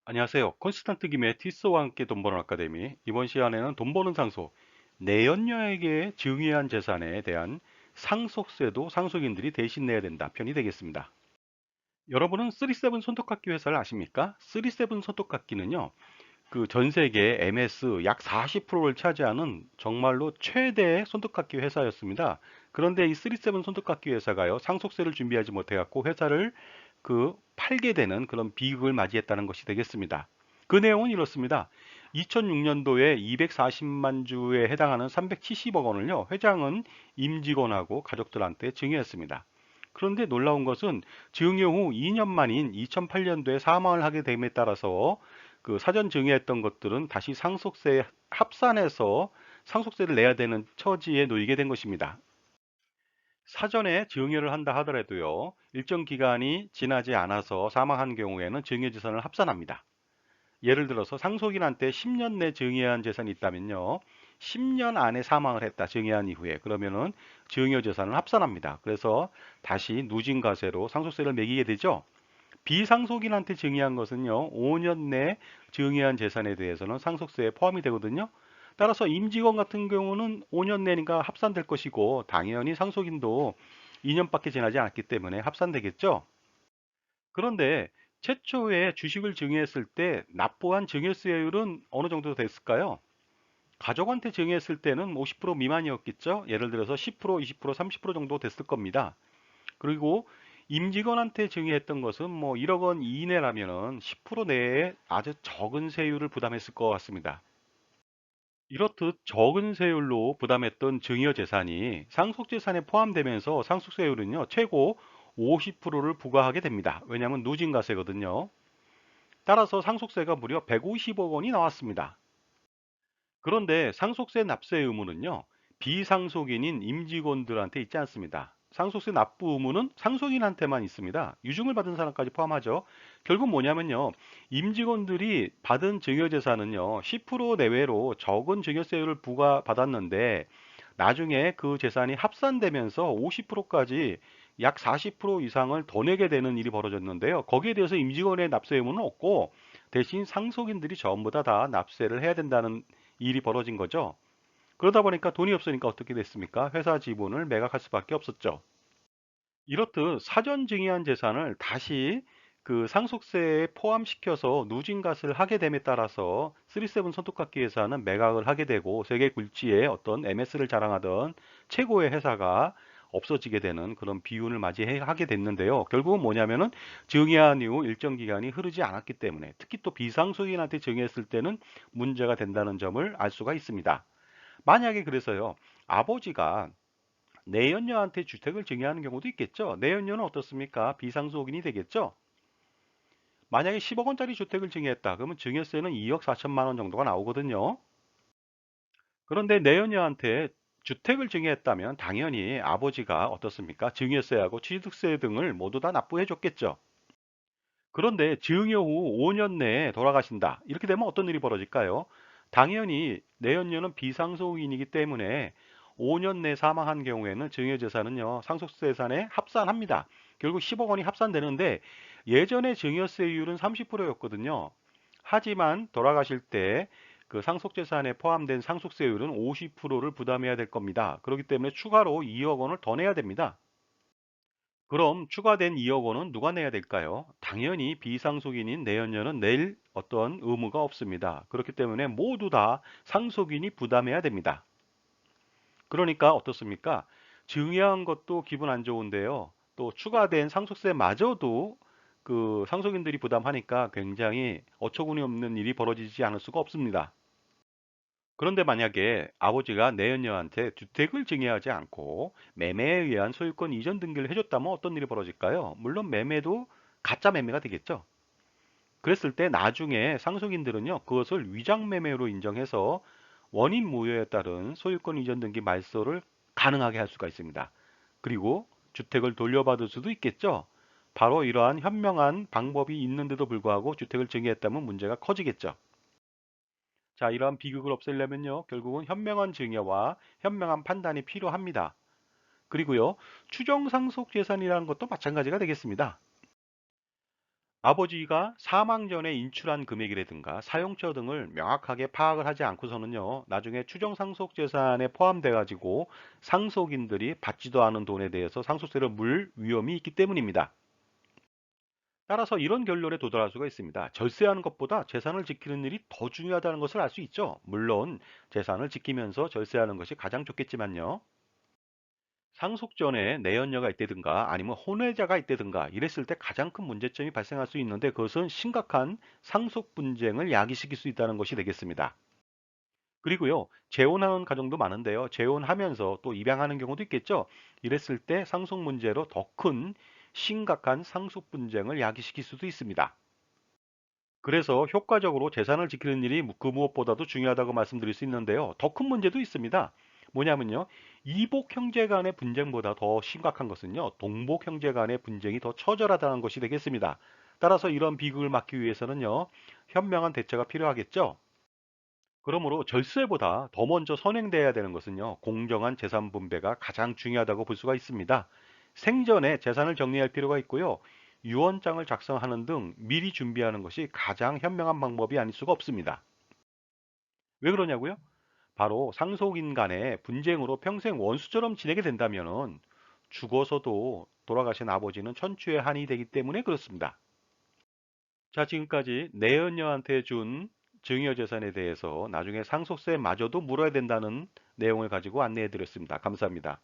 안녕하세요. 콘스탄트 김의 티스와 함께 돈 버는 아카데미. 이번 시간에는 돈 버는 상속, 내연녀에게 증여한 재산에 대한 상속세도 상속인들이 대신 내야 된다 편이 되겠습니다. 여러분은 37 손톱깎이 회사를 아십니까? 37 손톱깎이는요, 그 전 세계 MS 약 40%를 차지하는 정말로 최대의 손톱깎이 회사였습니다. 그런데 이 37 손톱깎이 회사가요, 상속세를 준비하지 못해갖고 회사를 팔게 되는 그런 비극을 맞이했다는 것이 되겠습니다. 그 내용은 이렇습니다. 2006년도에 240만 주에 해당하는 370억 원을요, 회장은 임직원하고 가족들한테 증여했습니다. 그런데 놀라운 것은 증여 후 2년 만인 2008년도에 사망을 하게 됨에 따라서 그 사전 증여했던 것들은 다시 상속세에 합산해서 상속세를 내야 되는 처지에 놓이게 된 것입니다. 사전에 증여를 한다 하더라도요, 일정 기간이 지나지 않아서 사망한 경우에는 증여재산을 합산합니다. 예를 들어서 상속인한테 10년 내 증여한 재산이 있다면요, 10년 안에 사망을 했다, 증여한 이후에. 그러면은 증여재산을 합산합니다. 그래서 다시 누진과세로 상속세를 매기게 되죠. 비상속인한테 증여한 것은요, 5년 내 증여한 재산에 대해서는 상속세에 포함이 되거든요. 따라서 임직원 같은 경우는 5년 내니까 합산될 것이고, 당연히 상속인도 2년밖에 지나지 않았기 때문에 합산되겠죠. 그런데 최초에 주식을 증여했을 때 납부한 증여세율은 어느 정도 됐을까요? 가족한테 증여했을 때는 50% 미만이었겠죠. 예를 들어서 10%, 20%, 30% 정도 됐을 겁니다. 그리고 임직원한테 증여했던 것은 뭐 1억 원 이내라면은 10% 내에 아주 적은 세율을 부담했을 것 같습니다. 이렇듯 적은 세율로 부담했던 증여 재산이 상속 재산에 포함되면서 상속세율은요, 최고 50%를 부과하게 됩니다. 왜냐하면 누진과세거든요. 따라서 상속세가 무려 150억 원이 나왔습니다. 그런데 상속세 납세 의무는요, 비상속인인 임직원들한테 있지 않습니다. 상속세 납부 의무는 상속인한테만 있습니다. 유증을 받은 사람까지 포함하죠. 결국 뭐냐면요, 임직원들이 받은 증여재산은요, 10% 내외로 적은 증여세율을 부과받았는데, 나중에 그 재산이 합산되면서 50%까지 약 40% 이상을 더 내게 되는 일이 벌어졌는데요. 거기에 대해서 임직원의 납세 의무는 없고, 대신 상속인들이 전부 다 납세를 해야 된다는 일이 벌어진 거죠. 그러다 보니까 돈이 없으니까 어떻게 됐습니까? 회사 지분을 매각할 수밖에 없었죠. 이렇듯 사전 증여한 재산을 다시 그 상속세에 포함시켜서 누진갓을 하게 됨에 따라서 37 손톱깎이 회사는 매각을 하게 되고 세계 굴지의 어떤 MS를 자랑하던 최고의 회사가 없어지게 되는 그런 비운을 맞이하게 됐는데요. 결국은 뭐냐면은 증여한 이후 일정 기간이 흐르지 않았기 때문에, 특히 또 비상속인한테 증여했을 때는 문제가 된다는 점을 알 수가 있습니다. 만약에 그래서요, 아버지가 내연녀한테 주택을 증여하는 경우도 있겠죠. 내연녀는 어떻습니까? 비상속인이 되겠죠. 만약에 10억 원짜리 주택을 증여했다. 그러면 증여세는 2억 4천만 원 정도가 나오거든요. 그런데 내연녀한테 주택을 증여했다면 당연히 아버지가 어떻습니까? 증여세하고 취득세 등을 모두 다 납부해 줬겠죠. 그런데 증여 후 5년 내에 돌아가신다. 이렇게 되면 어떤 일이 벌어질까요? 당연히 내연녀는 비상속인이기 때문에 5년 내 사망한 경우에는 증여재산은요, 상속재산에 합산합니다. 결국 10억 원이 합산되는데 예전에 증여세율은 30%였거든요. 하지만 돌아가실 때 그 상속재산에 포함된 상속세율은 50%를 부담해야 될 겁니다. 그렇기 때문에 추가로 2억 원을 더 내야 됩니다. 그럼 추가된 2억 원은 누가 내야 될까요? 당연히 비상속인인 내연녀는 낼 어떤 의무가 없습니다. 그렇기 때문에 모두 다 상속인이 부담해야 됩니다. 그러니까 어떻습니까? 증여한 것도 기분 안 좋은데요. 또 추가된 상속세마저도 그 상속인들이 부담하니까 굉장히 어처구니 없는 일이 벌어지지 않을 수가 없습니다. 그런데 만약에 아버지가 내연녀한테 주택을 증여하지 않고 매매에 의한 소유권 이전 등기를 해줬다면 어떤 일이 벌어질까요? 물론 매매도 가짜 매매가 되겠죠. 그랬을 때 나중에 상속인들은요, 그것을 위장 매매로 인정해서 원인 무효에 따른 소유권 이전 등기 말소를 가능하게 할 수가 있습니다. 그리고 주택을 돌려받을 수도 있겠죠. 바로 이러한 현명한 방법이 있는데도 불구하고 주택을 증여했다면 문제가 커지겠죠. 자, 이러한 비극을 없애려면요, 결국은 현명한 증여와 현명한 판단이 필요합니다. 그리고요, 추정 상속 재산이라는 것도 마찬가지가 되겠습니다. 아버지가 사망 전에 인출한 금액이라든가 사용처 등을 명확하게 파악을 하지 않고서는요, 나중에 추정 상속 재산에 포함돼 가지고 상속인들이 받지도 않은 돈에 대해서 상속세를 물 위험이 있기 때문입니다. 따라서 이런 결론에 도달할 수가 있습니다. 절세하는 것보다 재산을 지키는 일이 더 중요하다는 것을 알 수 있죠. 물론 재산을 지키면서 절세하는 것이 가장 좋겠지만요. 상속 전에 내연녀가 있다든가 아니면 혼외자가 있다든가 이랬을 때 가장 큰 문제점이 발생할 수 있는데, 그것은 심각한 상속 분쟁을 야기시킬 수 있다는 것이 되겠습니다. 그리고요, 재혼하는 가정도 많은데요. 재혼하면서 또 입양하는 경우도 있겠죠. 이랬을 때 상속 문제로 더 큰 심각한 상속 분쟁을 야기시킬 수도 있습니다. 그래서 효과적으로 재산을 지키는 일이 그 무엇보다도 중요하다고 말씀드릴 수 있는데요. 더 큰 문제도 있습니다. 뭐냐면요. 이복 형제 간의 분쟁보다 더 심각한 것은요, 동복 형제 간의 분쟁이 더 처절하다는 것이 되겠습니다. 따라서 이런 비극을 막기 위해서는요, 현명한 대처가 필요하겠죠. 그러므로 절세보다 더 먼저 선행돼야 되는 것은요, 공정한 재산 분배가 가장 중요하다고 볼 수가 있습니다. 생전에 재산을 정리할 필요가 있고요. 유언장을 작성하는 등 미리 준비하는 것이 가장 현명한 방법이 아닐 수가 없습니다. 왜 그러냐고요? 바로 상속인 간의 분쟁으로 평생 원수처럼 지내게 된다면은 죽어서도 돌아가신 아버지는 천추의 한이 되기 때문에 그렇습니다. 자, 지금까지 내연녀한테 준 증여 재산에 대해서 나중에 상속세마저도 물어야 된다는 내용을 가지고 안내해 드렸습니다. 감사합니다.